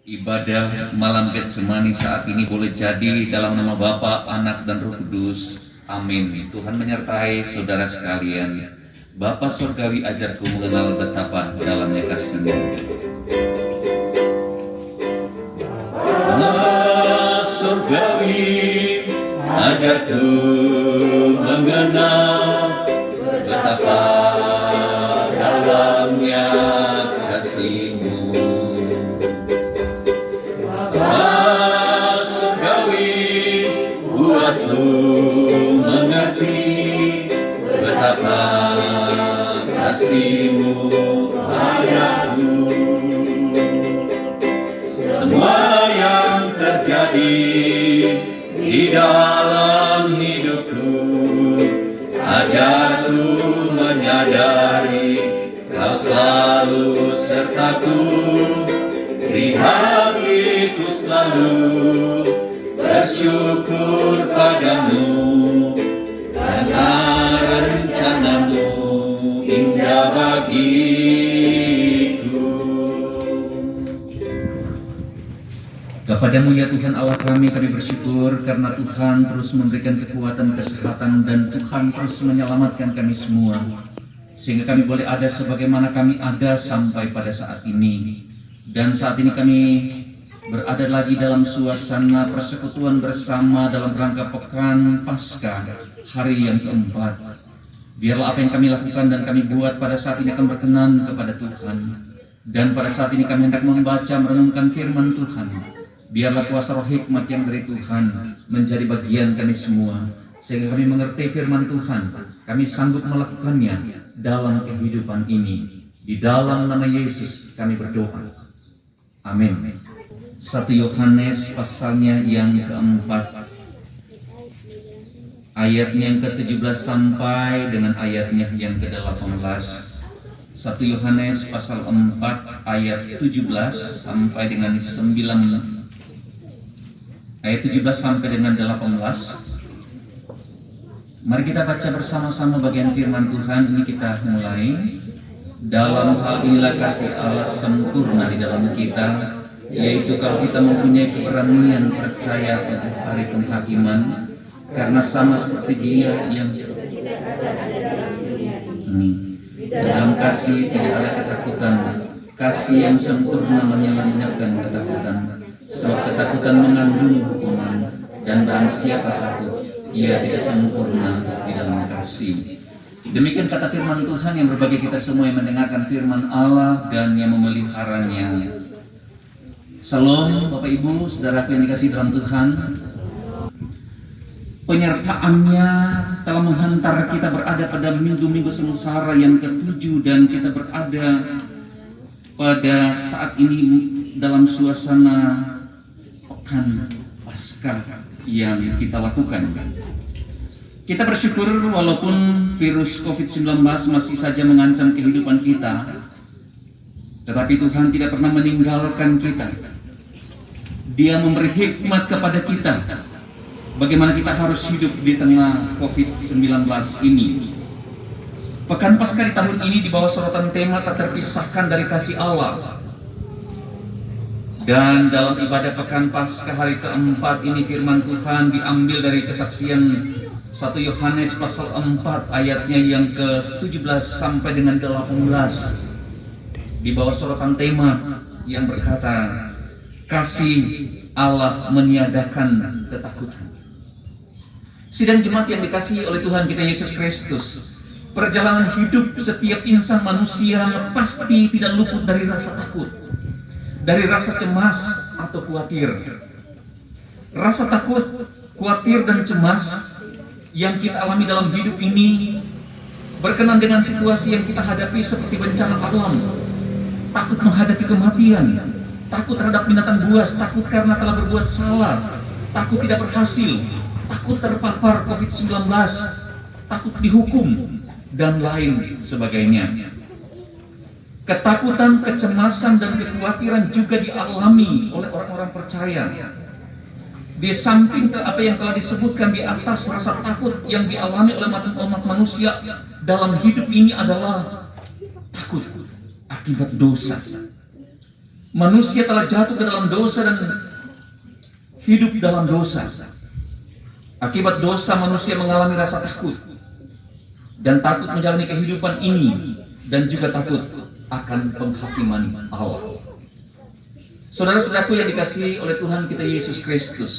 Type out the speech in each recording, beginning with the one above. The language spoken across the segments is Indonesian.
Ibadah malam Getsemani saat ini boleh jadi dalam nama Bapa, Anak, dan Roh Kudus. Amin. Tuhan menyertai saudara sekalian. Bapa Surgawi, ajarku mengenal betapa dalamnya kasih-Mu. Bapa Surgawi, ajarku mengenal betapa dalamnya kasih-Mu. Buatku mengerti betapa kasih-Mu padaku. Semua yang terjadi di dalam hidupku, ajarku menyadari Kau selalu sertaku. Di hatiku selalu bersyukur padamu, karena rencana-Mu indah bagiku. Kepadamu ya Tuhan Allah kami bersyukur karena Tuhan terus memberikan kekuatan, kesehatan, dan Tuhan terus menyelamatkan kami semua, sehingga kami boleh ada sebagaimana kami ada sampai pada saat ini. Dan saat ini kami berada lagi dalam suasana persekutuan bersama dalam rangka pekan Paskah, hari yang keempat. Biarlah apa yang kami lakukan dan kami buat pada saat ini akan berkenan kepada Tuhan. Dan pada saat ini kami hendak membaca merenungkan firman Tuhan. Biarlah kuasa roh hikmat yang dari Tuhan menjadi bagian kami semua, sehingga kami mengerti firman Tuhan, kami sanggup melakukannya dalam kehidupan ini. Di dalam nama Yesus kami berdoa. Amin. 1 Yohanes pasalnya yang keempat, ayatnya yang ke-17 sampai dengan ayatnya yang ke-18. 1 Yohanes pasal 4 ayat 17 sampai dengan 9, ayat 17 sampai dengan 18. Mari kita baca bersama-sama bagian firman Tuhan ini. Kita mulai. Dalam hal inilah kasih Allah sempurna di dalam kita, yaitu kalau kita mempunyai keberanian percaya pada hari penghakiman, karena sama seperti Dia yang dalam kasih tidak ada ketakutan. Kasih yang sempurna menyelamatkan ketakutan, sebab ketakutan mengandung hukuman, dan barang siapa takut, ia tidak sempurna di dalam kasih. Demikian kata firman Tuhan yang berbagi kita semua yang mendengarkan firman Allah dan yang memeliharanya. Salam Bapak Ibu, saudaraku yang dikasihi dalam Tuhan. Penyertaannya telah menghantar kita berada pada minggu-minggu sengsara yang ke-7, dan kita berada pada saat ini dalam suasana pekan Paskah yang kita lakukan. Kita bersyukur walaupun virus COVID-19 masih saja mengancam kehidupan kita, tetapi Tuhan tidak pernah meninggalkan kita. Dia memberi hikmat kepada kita bagaimana kita harus hidup di tengah COVID-19 ini. Pekan Paskah di tahun ini di bawah sorotan tema tak terpisahkan dari kasih Allah. Dan dalam ibadah pekan Paskah hari keempat ini firman Tuhan diambil dari kesaksian 1 Yohanes pasal 4 ayatnya yang ke-17 sampai dengan 18, di bawah sorotan tema yang berkata, kasih Allah meniadakan ketakutan. Sidang jemaat yang dikasihi oleh Tuhan kita Yesus Kristus, perjalanan hidup setiap insan manusia pasti tidak luput dari rasa takut, dari rasa cemas atau khawatir. Rasa takut, khawatir, dan cemas yang kita alami dalam hidup ini berkenan dengan situasi yang kita hadapi seperti bencana alam, takut menghadapi kematian, takut terhadap binatang buas, takut karena telah berbuat salah, takut tidak berhasil, takut terpapar COVID-19, takut dihukum, dan lain sebagainya. Ketakutan, kecemasan, dan kekhawatiran juga dialami oleh orang-orang percaya. Di samping apa yang telah disebutkan di atas, rasa takut yang dialami oleh umat manusia dalam hidup ini adalah takut akibat dosa. Manusia telah jatuh ke dalam dosa dan hidup dalam dosa. Akibat dosa manusia mengalami rasa takut dan takut menjalani kehidupan ini, dan juga takut akan penghakiman Allah. Saudara-saudaraku yang dikasihi oleh Tuhan kita Yesus Kristus,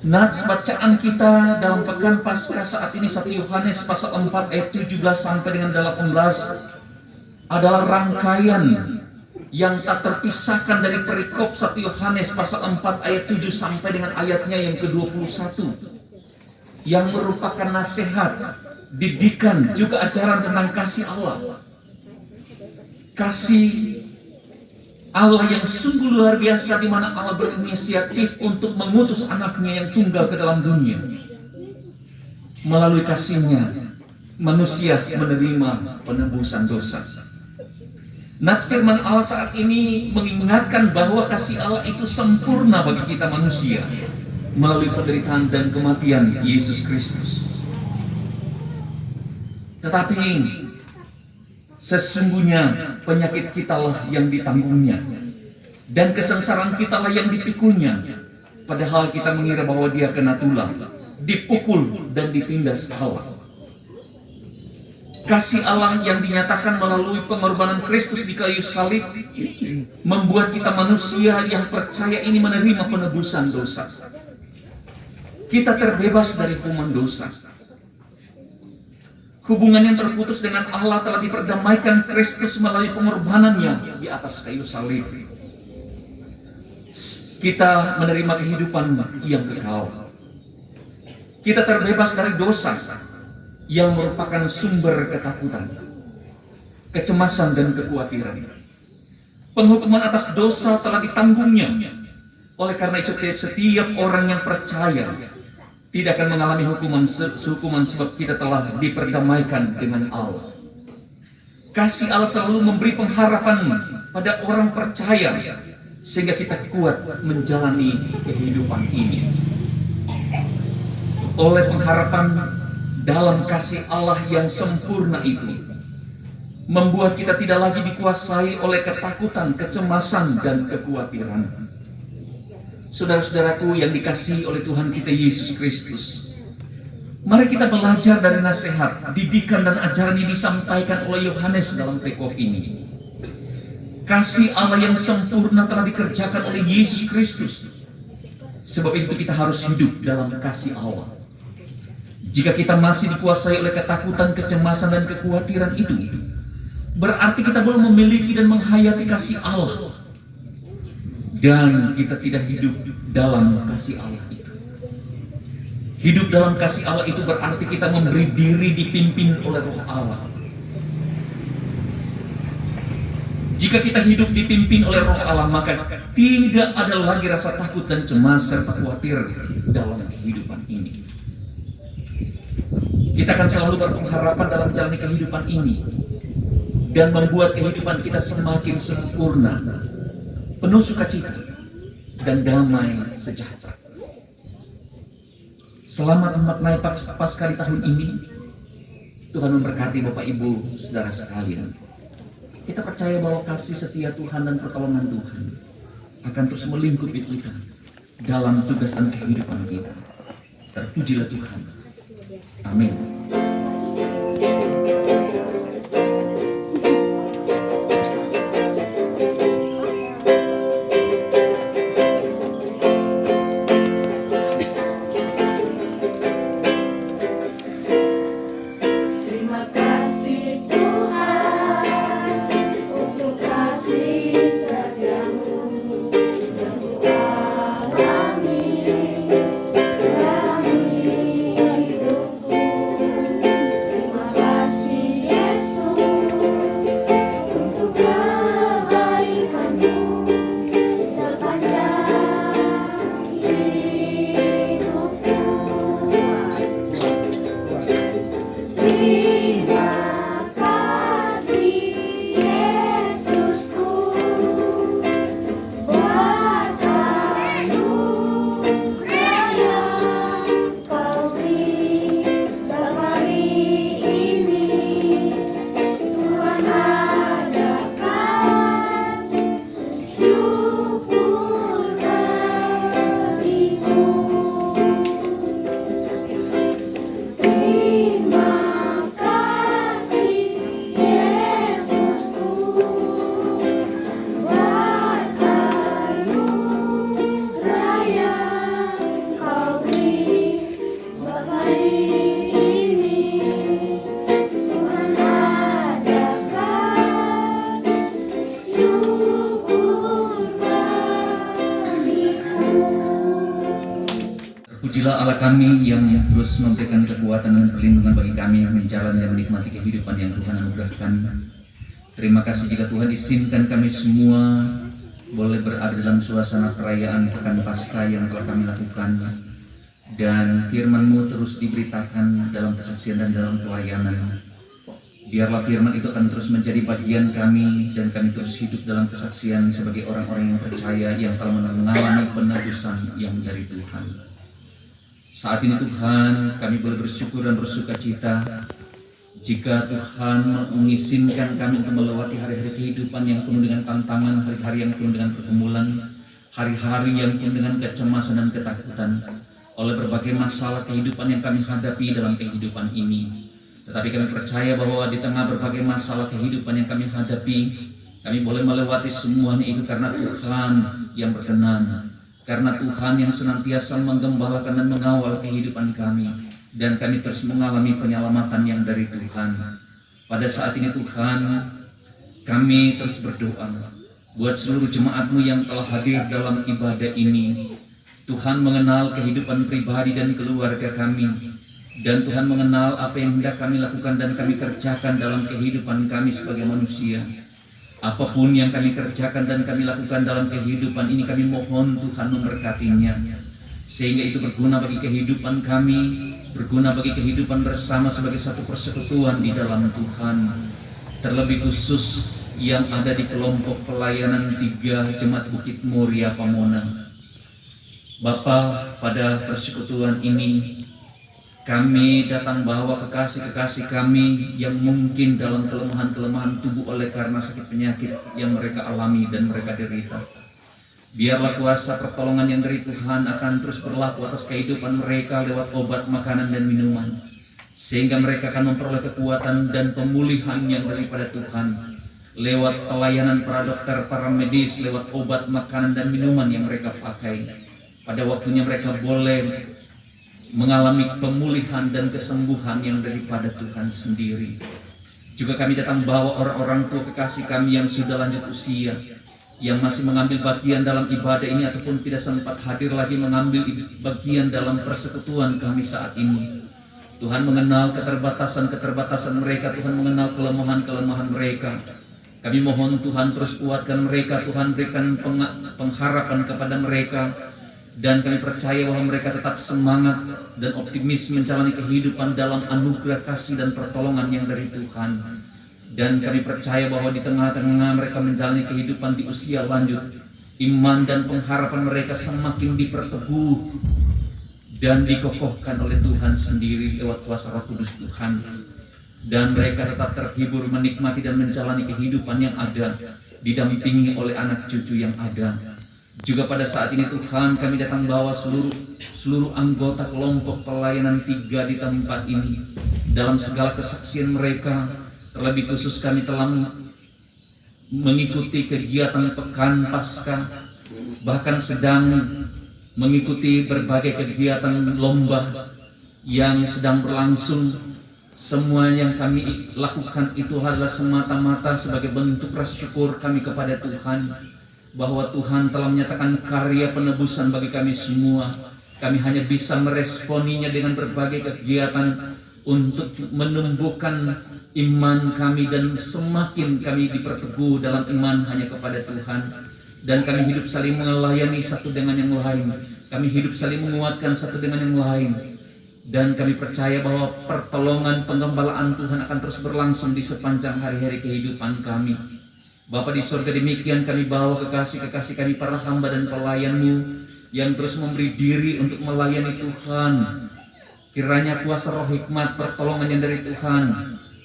nats bacaan kita dalam pekan Paskah saat ini 1 Yohanes pasal 4 ayat 17 sampai dengan 18 adalah rangkaian yang tak terpisahkan dari perikop 1 Yohanes pasal 4 ayat 7 sampai dengan ayatnya yang ke-21, yang merupakan nasihat, didikan, juga ajaran tentang kasih Allah. Kasih Allah yang sungguh luar biasa, di mana Allah berinisiatif untuk mengutus anaknya yang tunggal ke dalam dunia. Melalui kasihnya, manusia menerima penebusan dosa. Nats firman Allah saat ini mengingatkan bahwa kasih Allah itu sempurna bagi kita manusia melalui penderitaan dan kematian Yesus Kristus. Tetapi sesungguhnya penyakit kitalah yang ditanggungnya, dan kesengsaraan kitalah yang dipikunya. Padahal kita mengira bahwa dia kena tulang, dipukul dan ditindas Allah. Kasih Allah yang dinyatakan melalui pengorbanan Kristus di kayu salib membuat kita manusia yang percaya ini menerima penebusan dosa. Kita terbebas dari hukuman dosa. Hubungan yang terputus dengan Allah telah diperdamaikan Kristus melalui pengorbanannya di atas kayu salib. Kita menerima kehidupan yang kekal. Kita terbebas dari dosa yang merupakan sumber ketakutan, kecemasan, dan kekhawatiran. Penghukuman atas dosa telah ditanggungnya. Oleh karena itu setiap orang yang percaya tidak akan mengalami hukuman sebab kita telah diperdamaikan dengan Allah. Kasih Allah selalu memberi pengharapan pada orang percaya sehingga kita kuat menjalani kehidupan ini. Oleh pengharapan dalam kasih Allah yang sempurna itu, membuat kita tidak lagi dikuasai oleh ketakutan, kecemasan, dan kekhawatiran. Saudara-saudaraku yang dikasihi oleh Tuhan kita Yesus Kristus, mari kita belajar dari nasihat, didikan, dan ajaran yang disampaikan oleh Yohanes dalam perikop ini. Kasih Allah yang sempurna telah dikerjakan oleh Yesus Kristus. Sebab itu kita harus hidup dalam kasih Allah. Jika kita masih dikuasai oleh ketakutan, kecemasan, dan kekhawatiran itu, berarti kita belum memiliki dan menghayati kasih Allah. Dan kita tidak hidup dalam kasih Allah itu. Hidup dalam kasih Allah itu berarti kita memberi diri dipimpin oleh Roh Allah. Jika kita hidup dipimpin oleh Roh Allah, maka tidak ada lagi rasa takut dan cemas serta khawatir dalam kehidupan ini. Kita akan selalu berpengharapan dalam menjalani kehidupan ini dan membuat kehidupan kita semakin sempurna, penuh sukacita dan damai sejahtera. Selamat memaknai Paskah di tahun ini. Tuhan memberkati Bapak Ibu saudara sekalian. Kita percaya bahwa kasih setia Tuhan dan pertolongan Tuhan akan terus melingkupi kita dalam tugas dan kehidupan kita. Terpujilah Tuhan. Amin. Kasihlah Allah kami yang terus memberikan kekuatan dan perlindungan bagi kami menjalani dan menikmati kehidupan yang Tuhan anugerahkan. Terima kasih jika Tuhan izinkan kami semua boleh berada dalam suasana perayaan Pekan Paskah yang telah kami lakukan, dan firman-Mu terus diberitakan dalam kesaksian dan dalam pelayanan. Biarlah firman itu akan terus menjadi bagian kami, dan kami terus hidup dalam kesaksian sebagai orang-orang yang percaya yang telah mengalami penebusan yang dari Tuhan. Saat ini Tuhan, kami boleh bersyukur dan bersuka cita jika Tuhan mengizinkan kami untuk melewati hari-hari kehidupan yang penuh dengan tantangan, hari-hari yang penuh dengan pergumulan, hari-hari yang penuh dengan kecemasan dan ketakutan oleh berbagai masalah kehidupan yang kami hadapi dalam kehidupan ini. Tetapi kami percaya bahwa di tengah berbagai masalah kehidupan yang kami hadapi, kami boleh melewati semuanya itu karena Tuhan yang berkenan, karena Tuhan yang senantiasa menggembalakan dan mengawal kehidupan kami, dan kami terus mengalami penyelamatan yang dari Tuhan. Pada saat ini Tuhan, kami terus berdoa buat seluruh jemaat-Mu yang telah hadir dalam ibadah ini. Tuhan mengenal kehidupan pribadi dan keluarga kami, dan Tuhan mengenal apa yang hendak kami lakukan dan kami kerjakan dalam kehidupan kami sebagai manusia. Apapun yang kami kerjakan dan kami lakukan dalam kehidupan ini, kami mohon Tuhan memberkatinya, sehingga itu berguna bagi kehidupan kami, berguna bagi kehidupan bersama sebagai satu persekutuan di dalam Tuhan. Terlebih khusus yang ada di kelompok pelayanan 3 Jemaat Bukit Muria Pamona. Bapa, pada persekutuan ini kami datang bawa kekasih-kekasih kami yang mungkin dalam kelemahan-kelemahan tubuh oleh karena sakit penyakit yang mereka alami dan mereka derita. Biarlah kuasa pertolongan yang dari Tuhan akan terus berlaku atas kehidupan mereka lewat obat, makanan, dan minuman, sehingga mereka akan memperoleh kekuatan dan pemulihan yang daripada Tuhan lewat pelayanan para dokter, para medis, lewat obat, makanan, dan minuman yang mereka pakai. Pada waktunya mereka boleh mengalami pemulihan dan kesembuhan yang daripada Tuhan sendiri. Juga kami datang bawa orang-orang tua kekasih kami yang sudah lanjut usia, yang masih mengambil bagian dalam ibadah ini ataupun tidak sempat hadir lagi mengambil bagian dalam persekutuan kami saat ini. Tuhan mengenal keterbatasan-keterbatasan mereka, Tuhan mengenal kelemahan-kelemahan mereka. Kami mohon Tuhan terus kuatkan mereka, Tuhan berikan pengharapan kepada mereka, dan kami percaya bahwa mereka tetap semangat dan optimis menjalani kehidupan dalam anugerah kasih dan pertolongan yang dari Tuhan. Dan kami percaya bahwa di tengah-tengah mereka menjalani kehidupan di usia lanjut, iman dan pengharapan mereka semakin diperteguh dan dikokohkan oleh Tuhan sendiri lewat kuasa Roh Kudus Tuhan. Dan mereka tetap terhibur menikmati dan menjalani kehidupan yang ada, didampingi oleh anak cucu yang ada. Juga pada saat ini Tuhan, kami datang bawa seluruh anggota kelompok pelayanan 3 di tempat ini dalam segala kesaksian mereka. Terlebih khusus kami telah mengikuti kegiatan Pekan Paskah, bahkan sedang mengikuti berbagai kegiatan lomba yang sedang berlangsung. Semua yang kami lakukan itu adalah semata-mata sebagai bentuk rasa syukur kami kepada Tuhan, bahwa Tuhan telah menyatakan karya penebusan bagi kami semua. Kami hanya bisa meresponinya dengan berbagai kegiatan untuk menumbuhkan iman kami, dan semakin kami diperteguh dalam iman hanya kepada Tuhan. Dan kami hidup saling melayani satu dengan yang lain, kami hidup saling menguatkan satu dengan yang lain. Dan kami percaya bahwa pertolongan penggembalaan Tuhan akan terus berlangsung di sepanjang hari-hari kehidupan kami. Bapa di surga, demikian kami bawa kekasih-kekasih kami, para hamba dan pelayan-Mu yang terus memberi diri untuk melayani Tuhan. Kiranya kuasa roh hikmat pertolongan yang dari Tuhan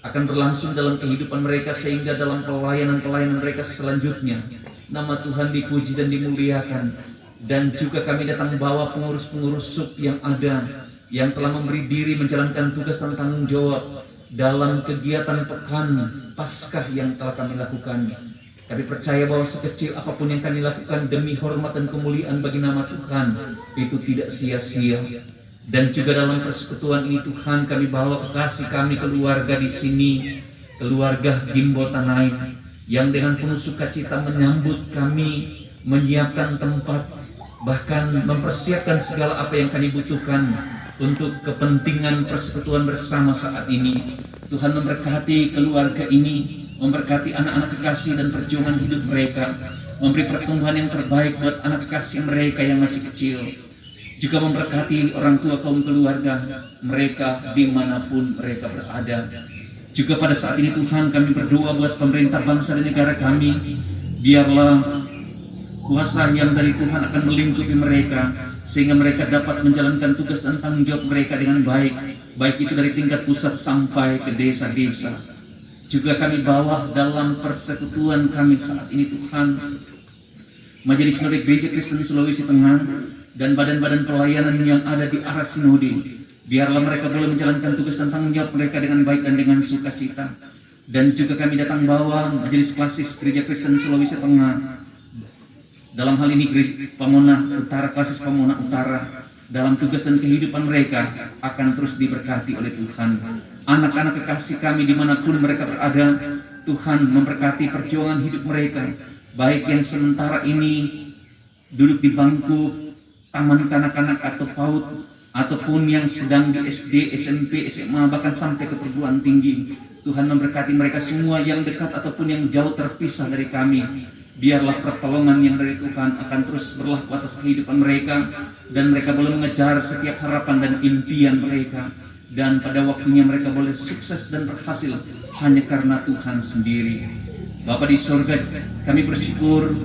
akan berlangsung dalam kehidupan mereka, sehingga dalam pelayanan-pelayanan mereka selanjutnya nama Tuhan dipuji dan dimuliakan. Dan juga kami datang bawa pengurus-pengurus sub yang ada, yang telah memberi diri menjalankan tugas dan tanggung jawab dalam kegiatan Pekan Paskah yang telah kami lakukan. Kami percaya bahwa sekecil apapun yang kami lakukan demi hormat dan kemuliaan bagi nama Tuhan, itu tidak sia-sia. Dan juga dalam persekutuan ini Tuhan, kami bawa kekasih kami, keluarga di sini, keluarga Gimbo Tanaim, yang dengan penuh sukacita menyambut kami, menyiapkan tempat bahkan mempersiapkan segala apa yang kami butuhkan untuk kepentingan persekutuan bersama saat ini. Tuhan memberkati keluarga ini, memberkati anak-anak kekasih dan perjuangan hidup mereka, memberi pertumbuhan yang terbaik buat anak kekasih mereka yang masih kecil, juga memberkati orang tua kaum keluarga mereka dimanapun mereka berada. Juga pada saat ini Tuhan, kami berdoa buat pemerintah bangsa dan negara kami, biarlah kuasa yang dari Tuhan akan melingkupi mereka, sehingga mereka dapat menjalankan tugas dan tanggung jawab mereka dengan baik, baik itu dari tingkat pusat sampai ke desa-desa. Juga kami bawa dalam persekutuan kami saat ini Tuhan, Majelis Sinode Gereja Kristen Sulawesi Tengah dan badan-badan pelayanan yang ada di arah sinode, biarlah mereka boleh menjalankan tugas dan tanggung jawab mereka dengan baik dan dengan sukacita. Dan juga kami datang bawa Majelis Klasis Gereja Kristen Sulawesi Tengah, dalam hal ini Gereja Pamona Utara, Klasis Pamona Utara, dalam tugas dan kehidupan mereka akan terus diberkati oleh Tuhan. Anak-anak kekasih kami dimanapun mereka berada, Tuhan memberkati perjuangan hidup mereka, baik yang sementara ini duduk di bangku taman kanak-kanak atau PAUD, ataupun yang sedang di SD, SMP, SMA, bahkan sampai ke perguruan tinggi. Tuhan memberkati mereka semua yang dekat ataupun yang jauh terpisah dari kami. Biarlah pertolongan yang dari Tuhan akan terus berlaku atas kehidupan mereka, dan mereka boleh mengejar setiap harapan dan impian mereka, dan pada waktunya mereka boleh sukses dan berhasil hanya karena Tuhan sendiri. Bapa di surga, kami bersyukur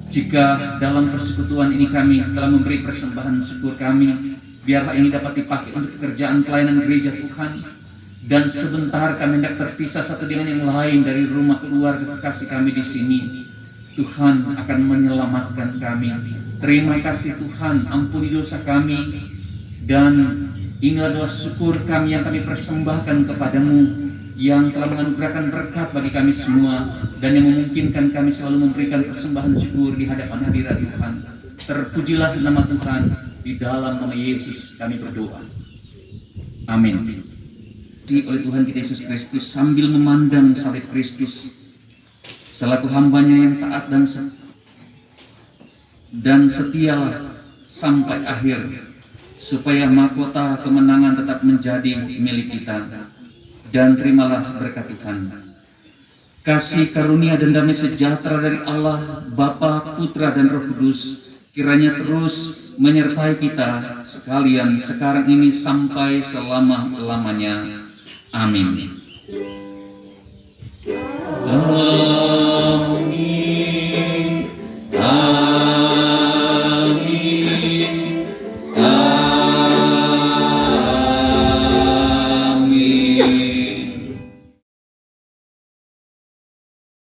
jika dalam persekutuan ini kami telah memberi persembahan syukur kami. Biarlah ini dapat dipakai untuk pekerjaan pelayanan gereja Tuhan, dan sebentar kami hendak terpisah satu dengan yang lain dari rumah keluarga kekasih kami di sini. Tuhan akan menyelamatkan kami. Terima kasih Tuhan, ampuni dosa kami, dan inilah doa syukur kami yang kami persembahkan kepadamu, yang telah menganugerahkan berkat bagi kami semua, dan yang memungkinkan kami selalu memberikan persembahan syukur di hadapan hadirat Tuhan. Terpujilah nama Tuhan, di dalam nama Yesus kami berdoa. Amin. Oleh Tuhan kita Yesus Kristus, sambil memandang salib Kristus selaku hambanya yang taat dan setialah sampai akhir, supaya mahkota kemenangan tetap menjadi milik kita. Dan terimalah berkat Tuhan, kasih karunia dan damai sejahtera dari Allah Bapa, Putra dan Roh Kudus kiranya terus menyertai kita sekalian sekarang ini sampai selama-lamanya. Amin. Allah